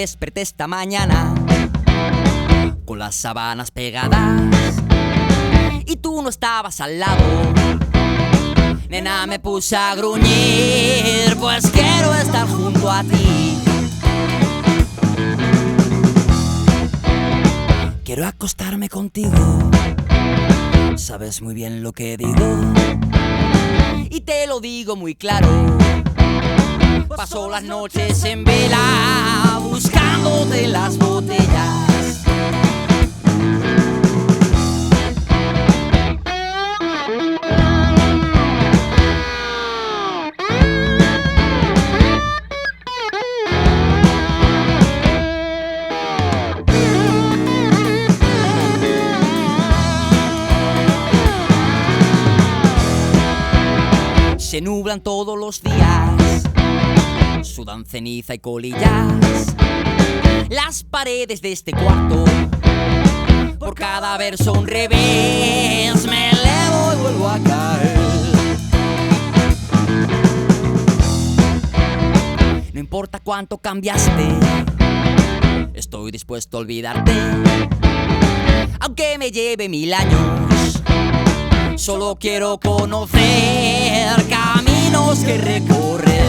desperté esta mañana con las sábanas pegadas y tú no estabas al lado. Nena, me puse a gruñir, pues quiero estar junto a ti. Quiero acostarme contigo, sabes muy bien lo que digo y te lo digo muy claro. Paso las noches en vela buscándote las botellas. Se nublan todos los días, sudan ceniza y colillas las paredes de este cuarto. Por cada verso un revés, me elevo y vuelvo a caer. No importa cuánto cambiaste, estoy dispuesto a olvidarte. Aunque me lleve 1000 años, solo quiero conocer caminos que recorrer.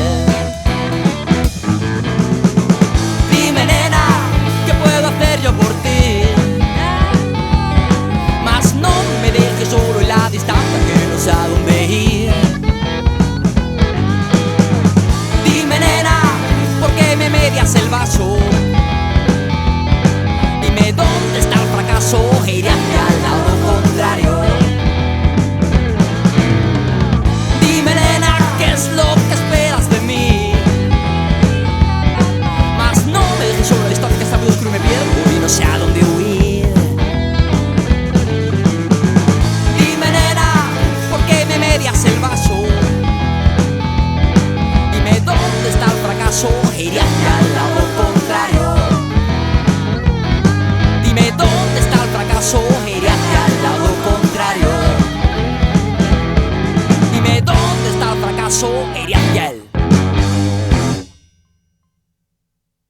Dime, nena, ¿qué puedo hacer yo por ti?